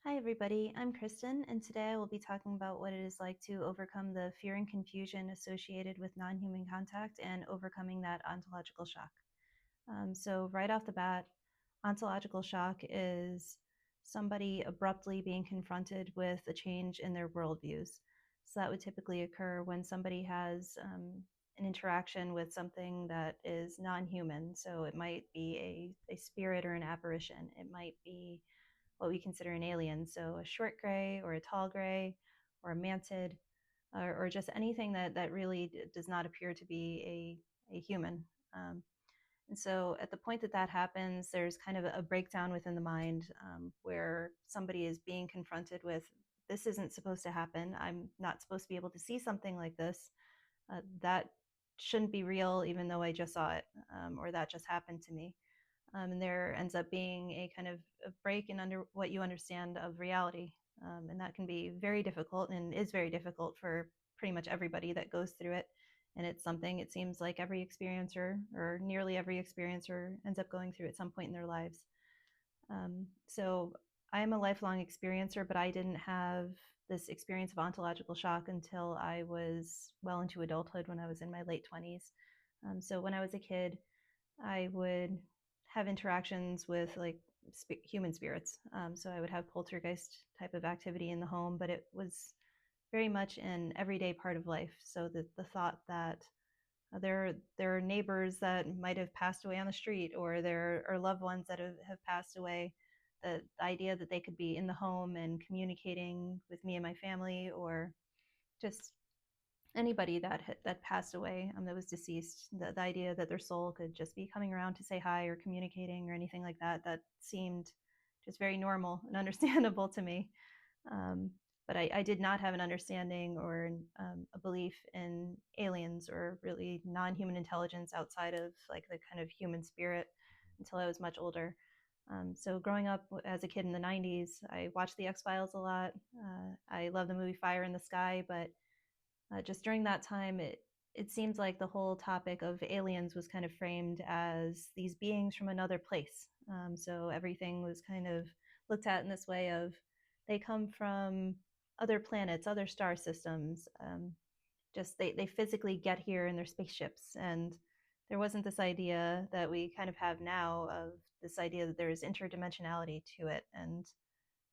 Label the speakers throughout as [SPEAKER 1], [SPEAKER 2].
[SPEAKER 1] Hi, everybody. I'm Kristen, and today I will be talking about what it is like to overcome the fear and confusion associated with non human contact and overcoming that ontological shock. So, right off the bat, ontological shock is somebody abruptly being confronted with a change in their worldviews. So, that would typically occur when somebody has an interaction with something that is non human. So, it might be a spirit or an apparition, it might be what we consider an alien. So a short gray or a tall gray or a mantid or just anything that really does not appear to be a human. Um, and so at the point that happens, there's kind of a breakdown within the mind where somebody is being confronted with, this isn't supposed to happen. I'm not supposed to be able to see something like this. That shouldn't be real, even though I just saw it, or that just happened to me. And there ends up being a kind of a break in under what you understand of reality. And that can be very difficult and is very difficult for pretty much everybody that goes through it. And it's something it seems like every experiencer or nearly every experiencer ends up going through at some point in their lives. So I am a lifelong experiencer, but I didn't have this experience of ontological shock until I was well into adulthood when I was in my late 20s. So when I was a kid, I would have interactions with like human spirits. So I would have poltergeist type of activity in the home, but it was very much an everyday part of life. So the thought that there are neighbors that might have passed away on the street, or there are loved ones that have passed away. The idea that they could be in the home and communicating with me and my family, or just anybody that passed away, that was deceased, the idea that their soul could just be coming around to say hi or communicating or anything like that seemed just very normal and understandable to me. um, but I did not have an understanding or a belief in aliens or really non-human intelligence outside of like the kind of human spirit until I was much older. So growing up as a kid in the 90s, I watched the X-Files a lot. I love the movie Fire in the Sky, but just during that time, it seems like the whole topic of aliens was kind of framed as these beings from another place. So everything was kind of looked at in this way of they come from other planets, other star systems. Just they physically get here in their spaceships, and there wasn't this idea that we kind of have now of this idea that there is interdimensionality to it. And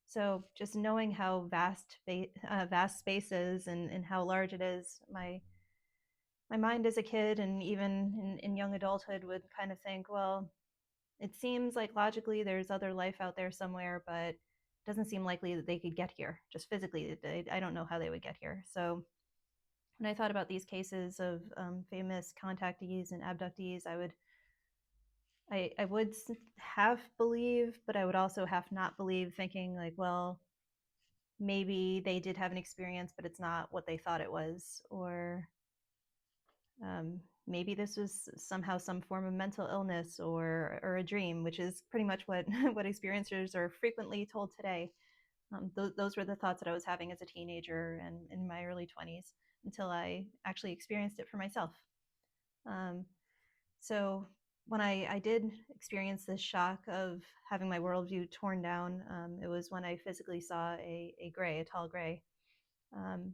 [SPEAKER 1] so just knowing how vast space is and how large it is, my mind as a kid and even in young adulthood would kind of think, well, it seems like logically there's other life out there somewhere, but it doesn't seem likely that they could get here just physically. I don't know how they would get here. So when I thought about these cases of famous contactees and abductees, I would half believe, but I would also half not believe, thinking like, well, maybe they did have an experience, but it's not what they thought it was, or maybe this was somehow some form of mental illness or a dream, which is pretty much what what experiencers are frequently told today. Those were the thoughts that I was having as a teenager and in my early 20s until I actually experienced it for myself. Um, so when I did experience this shock of having my worldview torn down, it was when I physically saw a gray, a tall gray. Um,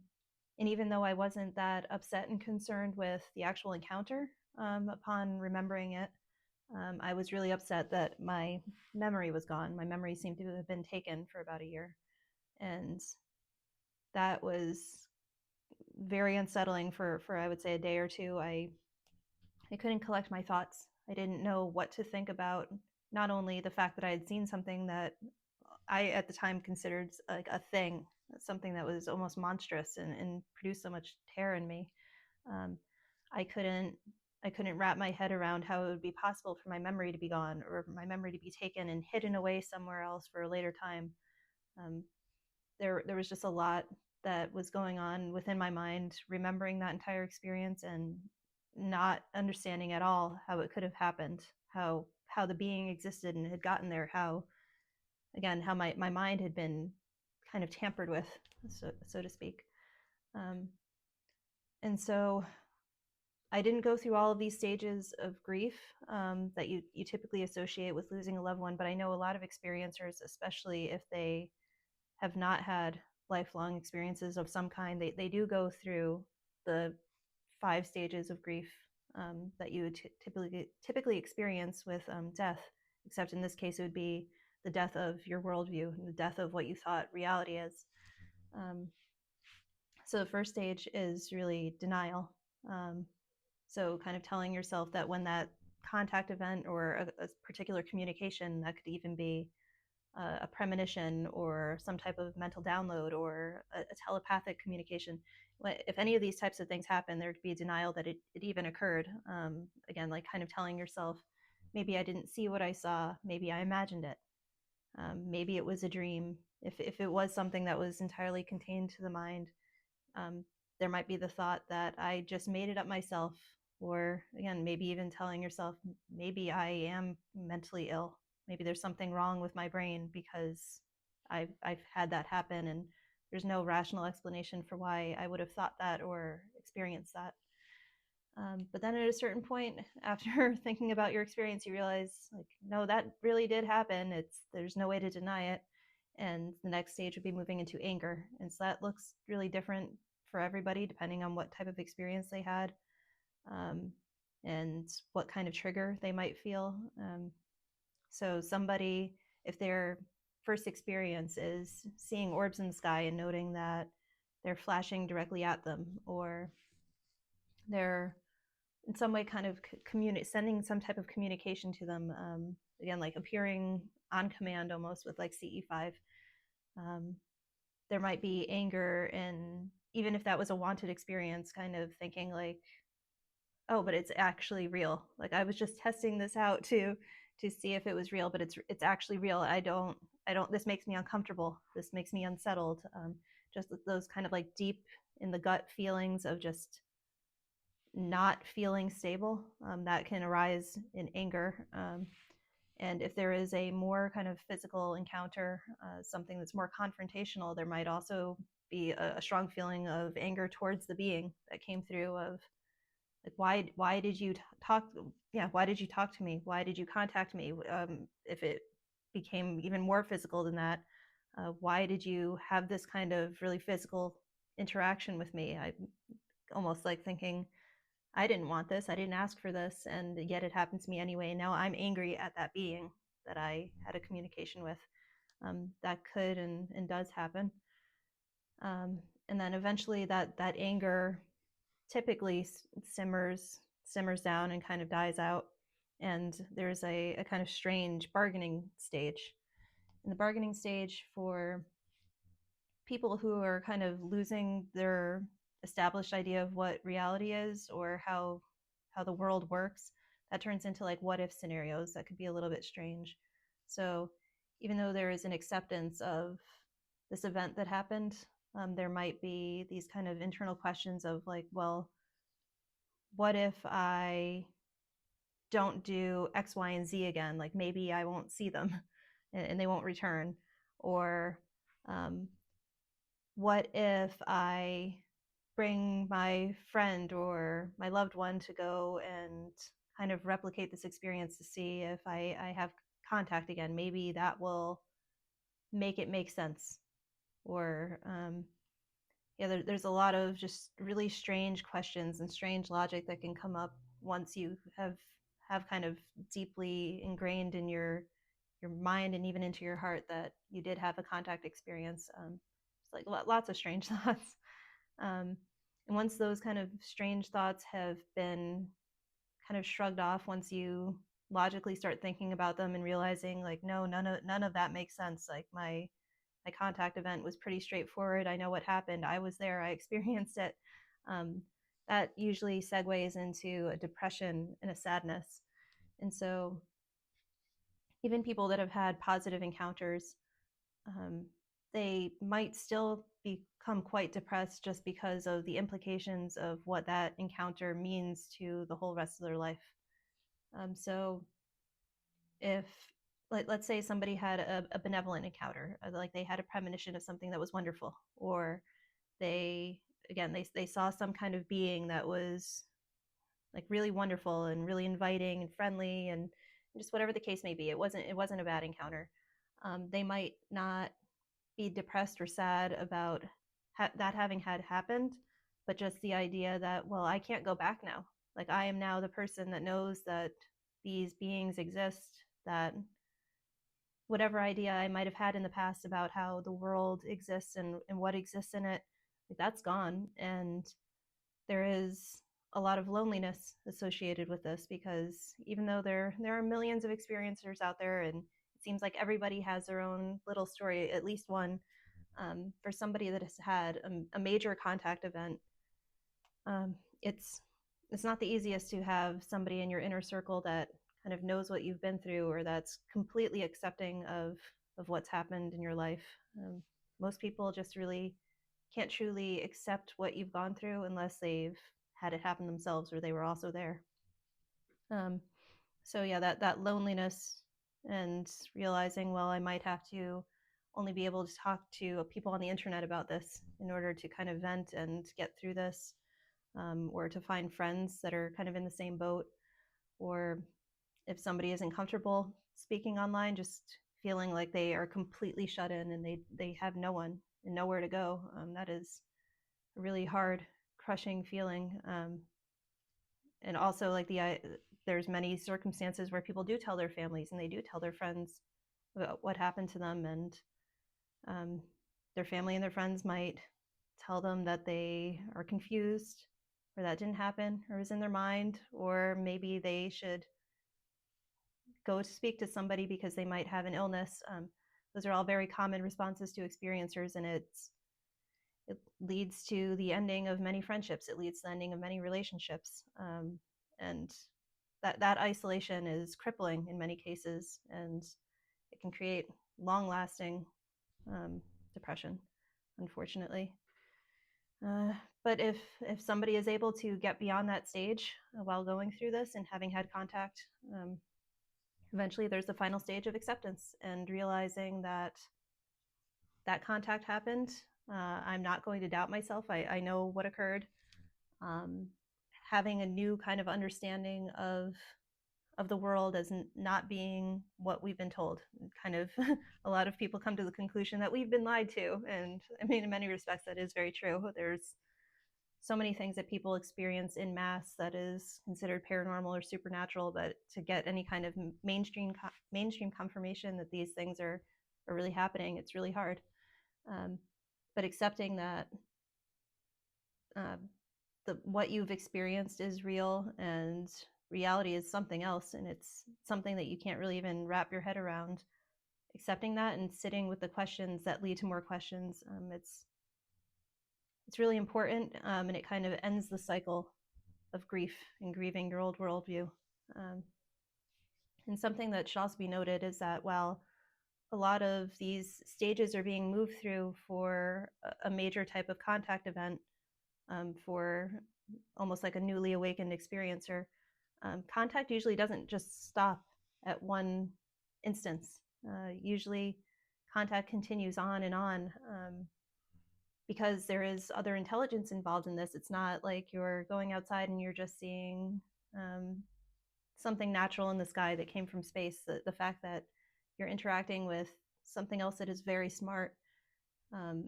[SPEAKER 1] and even though I wasn't that upset and concerned with the actual encounter, upon remembering it, I was really upset that my memory was gone. My memory seemed to have been taken for about a year. And that was very unsettling for I would say a day or two. I couldn't collect my thoughts. I didn't know what to think about not only the fact that I had seen something that I at the time considered like a thing, something that was almost monstrous and produced so much terror in me. Um, I couldn't I couldn't wrap my head around how it would be possible for my memory to be gone or my memory to be taken and hidden away somewhere else for a later time. Um, there was just a lot that was going on within my mind, remembering that entire experience and not understanding at all how it could have happened, how the being existed and had gotten there, how again how my mind had been kind of tampered with, so to speak. Um, and so I didn't go through all of these stages of grief that you typically associate with losing a loved one, but I know a lot of experiencers, especially if they have not had lifelong experiences of some kind, they do go through the 5 stages of grief that you would typically experience with death, except in this case it would be the death of your worldview and the death of what you thought reality is. Um, so the first stage is really denial. Um, so kind of telling yourself that when that contact event or a particular communication, that could even be a premonition or some type of mental download or a telepathic communication. If any of these types of things happen, there could be a denial that it even occurred. Again, like kind of telling yourself, maybe I didn't see what I saw, maybe I imagined it, maybe it was a dream. If it was something that was entirely contained to the mind, um, there might be the thought that I just made it up myself, or again, maybe even telling yourself, maybe I am mentally ill. Maybe there's something wrong with my brain because I've had that happen, and there's no rational explanation for why I would have thought that or experienced that. But then at a certain point, after thinking about your experience, you realize, like, no, that really did happen. There's no way to deny it. And the next stage would be moving into anger. And so that looks really different for everybody, depending on what type of experience they had, um, and what kind of trigger they might feel. So somebody, if their first experience is seeing orbs in the sky and noting that they're flashing directly at them, or they're in some way kind of sending some type of communication to them, again, like appearing on command almost with like CE5. Um, there might be anger, and even if that was a wanted experience, kind of thinking like, oh, but it's actually real. Like I was just testing this out to see if it was real, but it's actually real. I don't. This makes me uncomfortable. This makes me unsettled. Just those kind of like deep in the gut feelings of just not feeling stable, that can arise in anger. And if there is a more kind of physical encounter, something that's more confrontational, there might also be a strong feeling of anger towards the being that came through, of like, why did you talk, yeah, why did you talk to me, why did you contact me, if it became even more physical than that, why did you have this kind of really physical interaction with me. I almost like thinking, I didn't want this, I didn't ask for this, and yet it happened to me anyway. Now I'm angry at that being that I had a communication with. That could and does happen. And then eventually that anger typically simmers down and kind of dies out. And there's a kind of strange bargaining stage. In the bargaining stage, for people who are kind of losing their established idea of what reality is or how the world works, that turns into like what if scenarios that could be a little bit strange. So even though there is an acceptance of this event that happened, there might be these kind of internal questions of like, well, what if I don't do X, Y, and Z again? Like maybe I won't see them and they won't return. Or um, what if I bring my friend or my loved one to go and kind of replicate this experience to see if I have contact again? Maybe that will make it make sense. Or yeah, there's a lot of just really strange questions and strange logic that can come up once you have kind of deeply ingrained in your mind and even into your heart that you did have a contact experience. It's like lots of strange thoughts. And once those kind of strange thoughts have been kind of shrugged off, once you logically start thinking about them and realizing like, no, none of that makes sense. Like my contact event was pretty straightforward. I know what happened. I was there. I experienced it. Um, that usually segues into a depression and a sadness. And so even people that have had positive encounters, um, they might still become quite depressed just because of the implications of what that encounter means to the whole rest of their life. So if, like, let's say somebody had a benevolent encounter, like they had a premonition of something that was wonderful, or they, again, they saw some kind of being that was like really wonderful and really inviting and friendly, and just whatever the case may be, it wasn't a bad encounter. They might not be depressed or sad about that having had happened, but just the idea that, well, I can't go back now. Like, I am now the person that knows that these beings exist, that whatever idea I might have had in the past about how the world exists and what exists in it, like, that's gone. And there is a lot of loneliness associated with this, because even though there are millions of experiencers out there, and it seems like everybody has their own little story, at least one, for somebody that has had a major contact event, um, it's it's not the easiest to have somebody in your inner circle that kind of knows what you've been through, or that's completely accepting of what's happened in your life. Most people just really can't truly accept what you've gone through unless they've had it happen themselves or they were also there. Um, so yeah, that loneliness, and realizing, well, I might have to only be able to talk to people on the internet about this in order to kind of vent and get through this, or to find friends that are kind of in the same boat, or if somebody isn't comfortable speaking online, just feeling like they are completely shut in and they have no one and nowhere to go. That is a really hard, crushing feeling. And also, like, there's many circumstances where people do tell their families and they do tell their friends about what happened to them, and um, their family and their friends might tell them that they are confused, or that didn't happen, or is in their mind, or maybe they should go to speak to somebody because they might have an illness. Those are all very common responses to experiencers, and it leads to the ending of many friendships. It leads to the ending of many relationships, and that isolation is crippling in many cases, and it can create long-lasting depression, unfortunately. Uh, but if somebody is able to get beyond that stage while going through this and having had contact, eventually there's the final stage of acceptance and realizing that that contact happened. I'm not going to doubt myself. I know what occurred. Um, Having a new kind of understanding of the world as not being what we've been told. Kind of, a lot of people come to the conclusion that we've been lied to, and I mean, in many respects, that is very true. There's so many things that people experience in mass that is considered paranormal or supernatural, but to get any kind of mainstream confirmation that these things are really happening, it's really hard. Um, but accepting that uh, what you've experienced is real, and reality is something else, and it's something that you can't really even wrap your head around. Accepting that and sitting with the questions that lead to more questions, it's really important, and it kind of ends the cycle of grief and grieving your old worldview. Um, and something that should also be noted is that while a lot of these stages are being moved through for a major type of contact event, for almost like a newly awakened experiencer, contact usually doesn't just stop at one instance. Usually, contact continues on and on, because there is other intelligence involved in this. It's not like you're going outside and you're just seeing something natural in the sky that came from space. The fact that you're interacting with something else that is very smart, um,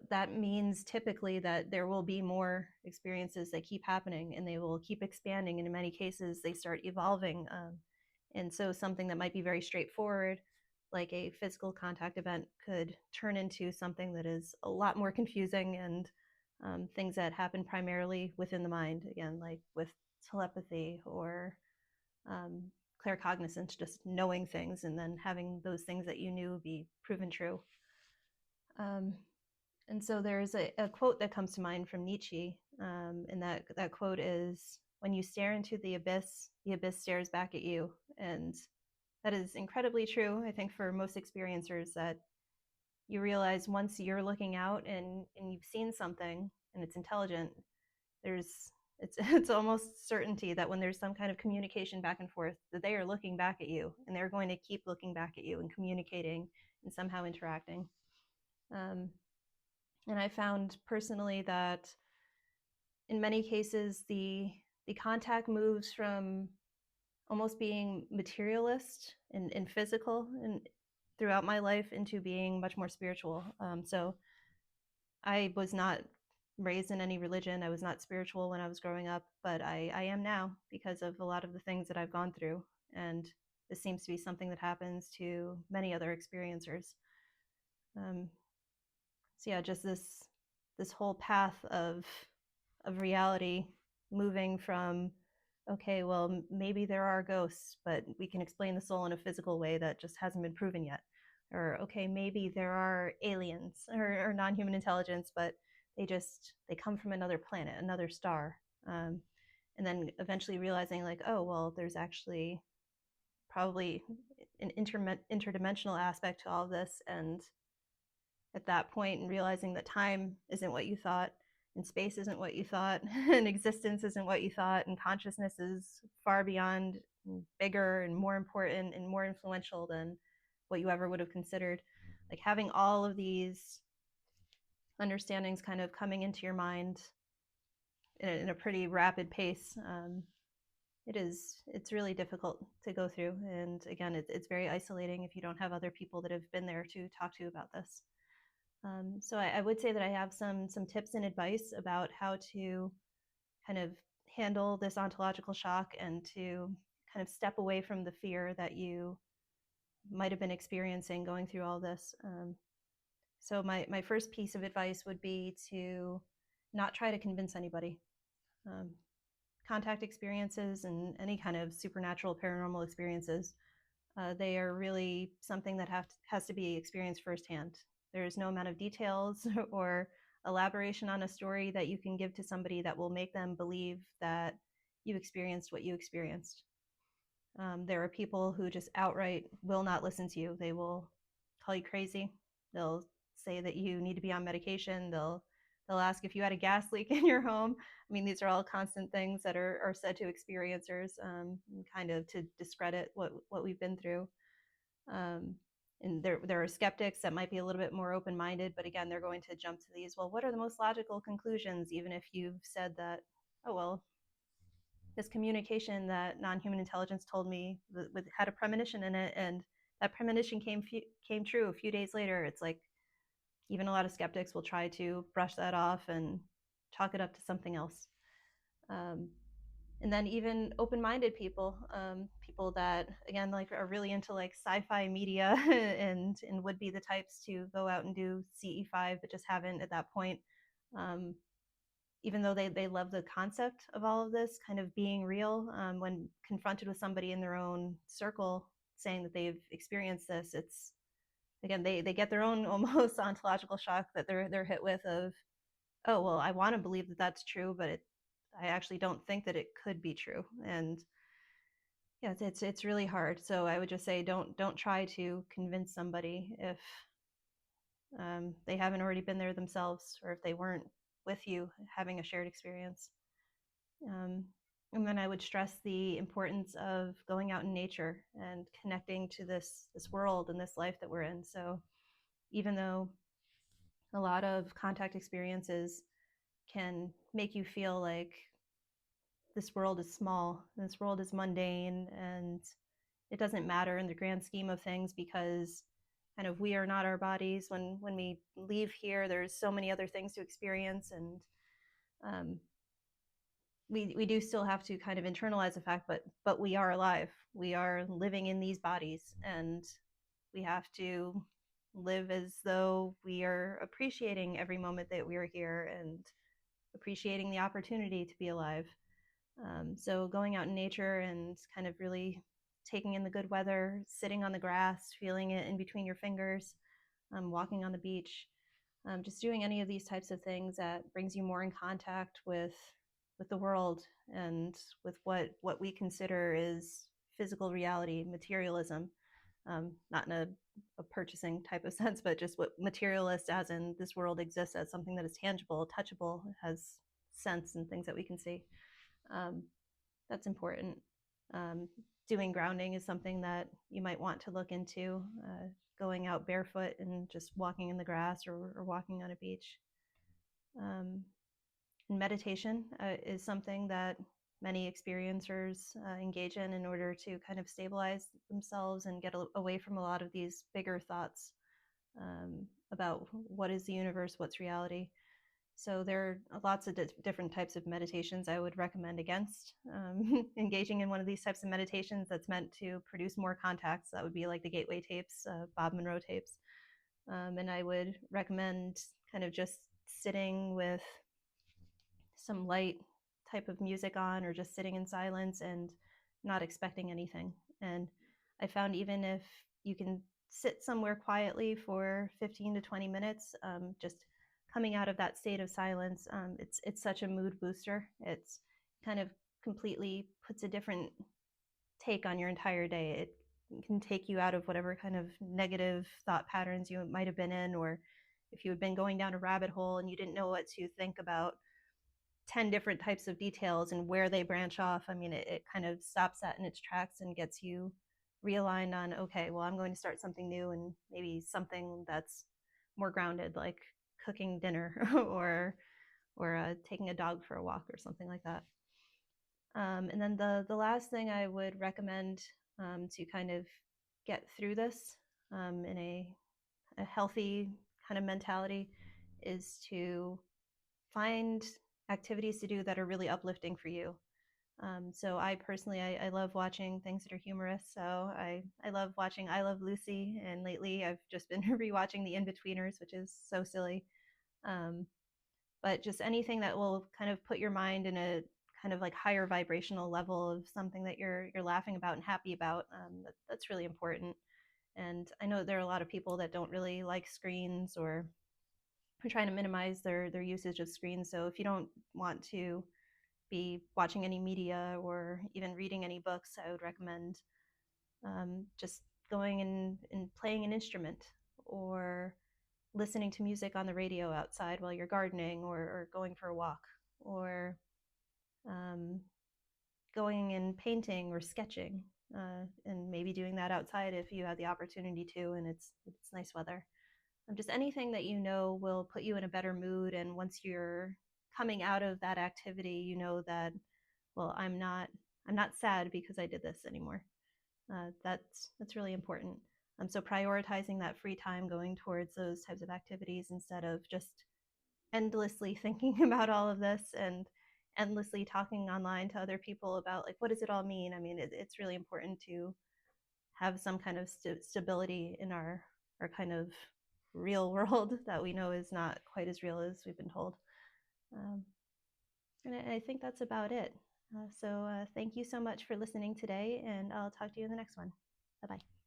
[SPEAKER 1] that means typically that there will be more experiences that keep happening, and they will keep expanding, and in many cases they start evolving. And so something that might be very straightforward, like a physical contact event, could turn into something that is a lot more confusing, and things that happen primarily within the mind, again, like with telepathy or um, claircognizance, just knowing things and then having those things that you knew be proven true. Um, and so there's a quote that comes to mind from Nietzsche, and that quote is, "When you stare into the abyss stares back at you." And that is incredibly true, I think, for most experiencers, that you realize once you're looking out and you've seen something and it's intelligent, it's almost certainty that when there's some kind of communication back and forth, that they are looking back at you, and they're going to keep looking back at you and communicating and somehow interacting. Um, and I found personally that in many cases the contact moves from almost being materialist and physical, and throughout my life into being much more spiritual. So I was not raised in any religion. I was not spiritual when I was growing up, but I am now because of a lot of the things that I've gone through. And this seems to be something that happens to many other experiencers. Um, so yeah, just this whole path of reality moving from, okay, well, maybe there are ghosts, but we can explain the soul in a physical way that just hasn't been proven yet. Or, okay, maybe there are aliens or non-human intelligence, but they come from another planet, another star. And then eventually realizing like, oh, well, there's actually probably an interdimensional aspect to all of this. And at that point, and realizing that time isn't what you thought, and space isn't what you thought, and existence isn't what you thought, and consciousness is far beyond, and bigger and more important and more influential than what you ever would have considered. Like having all of these understandings kind of coming into your mind in a pretty rapid pace, it's really difficult to go through. And again, it's very isolating if you don't have other people that have been there to talk to you about this. So I would say that I have some tips and advice about how to kind of handle this ontological shock and to kind of step away from the fear that you might have been experiencing going through all this. So my first piece of advice would be to not try to convince anybody. Um, Contact experiences and any kind of supernatural paranormal experiences, they are really something that has to be experienced firsthand. There's no amount of details or elaboration on a story that you can give to somebody that will make them believe that you experienced what you experienced. There are people who just outright will not listen to you. They will call you crazy. They'll say that you need to be on medication. They'll ask if you had a gas leak in your home. I mean, these are all constant things that are said to experiencers, kind of to discredit what we've been through. Um, and there are skeptics that might be a little bit more open-minded, but again, they're going to jump to these. Well, what are the most logical conclusions, even if you've said that, oh well, this communication that non-human intelligence told me had a premonition in it, and that premonition came true a few days later. It's like even a lot of skeptics will try to brush that off and chalk it up to something else. Um, and then even open-minded people, people that again like are really into like sci-fi media and would be the types to go out and do CE5, but just haven't at that point. Even though they love the concept of all of this kind of being real, when confronted with somebody in their own circle saying that they've experienced this, it's again they get their own almost ontological shock that they're hit with of, oh well, I want to believe that that's true, but I actually don't think that it could be true. And yeah, it's really hard. So I would just say don't try to convince somebody if they haven't already been there themselves, or if they weren't with you having a shared experience. Um, and then I would stress the importance of going out in nature and connecting to this world and this life that we're in. So even though a lot of contact experiences can make you feel like this world is small, this world is mundane, and it doesn't matter in the grand scheme of things because kind of we are not our bodies. When we leave here, there's so many other things to experience, and um, we do still have to kind of internalize the fact, but we are alive. We are living in these bodies, and we have to live as though we are appreciating every moment that we are here and appreciating the opportunity to be alive. So going out in nature and kind of really taking in the good weather, sitting on the grass, feeling it in between your fingers, walking on the beach, just doing any of these types of things that brings you more in contact with the world and with what we consider is physical reality, materialism, not in a purchasing type of sense, but just what materialist as in this world exists as something that is tangible, touchable, has sense and things that we can see. Um, that's important. Um, Doing grounding is something that you might want to look into, going out barefoot and just walking in the grass or walking on a beach. And meditation is something that many experiencers engage in order to kind of stabilize themselves and get away from a lot of these bigger thoughts about what is the universe, what's reality. So there are lots of different types of meditations I would recommend against engaging in one of these types of meditations that's meant to produce more contacts. That would be like the Gateway tapes, Bob Monroe tapes. And I would recommend kind of just sitting with some light type of music on, or just sitting in silence and not expecting anything. And I found even if you can sit somewhere quietly for 15 to 20 minutes, just coming out of that state of silence, it's such a mood booster. It's kind of completely puts a different take on your entire day. It can take you out of whatever kind of negative thought patterns you might have been in, or if you had been going down a rabbit hole and you didn't know what to think about 10 different types of details and where they branch off. I mean, it kind of stops that in its tracks and gets you realigned on, okay, well, I'm going to start something new, and maybe something that's more grounded, like cooking dinner or taking a dog for a walk or something like that. And then the last thing I would recommend to kind of get through this in a healthy kind of mentality is to find activities to do that are really uplifting for you. So I personally, I love watching things that are humorous. So I love watching I Love Lucy, and lately I've just been rewatching The In-Betweeners, which is so silly. Um, but just anything that will kind of put your mind in a kind of like higher vibrational level of something that you're laughing about and happy about. That's really important. And I know there are a lot of people that don't really like screens, or are trying to minimize their usage of screens. So if you don't want to be watching any media or even reading any books, I would recommend just going and playing an instrument, or listening to music on the radio outside while you're gardening, or going for a walk, or um, going and painting or sketching, and maybe doing that outside if you have the opportunity to and it's nice weather. Just anything that you know will put you in a better mood, and once you're coming out of that activity, you know that, well, I'm not sad because I did this anymore. That's really important. So prioritizing that free time going towards those types of activities, instead of just endlessly thinking about all of this and endlessly talking online to other people about, like, what does it all mean. I mean, it's really important to have some kind of stability in our kind of real world that we know is not quite as real as we've been told. Um, and I think that's about it. So thank you so much for listening today, and I'll talk to you in the next one. Bye-bye.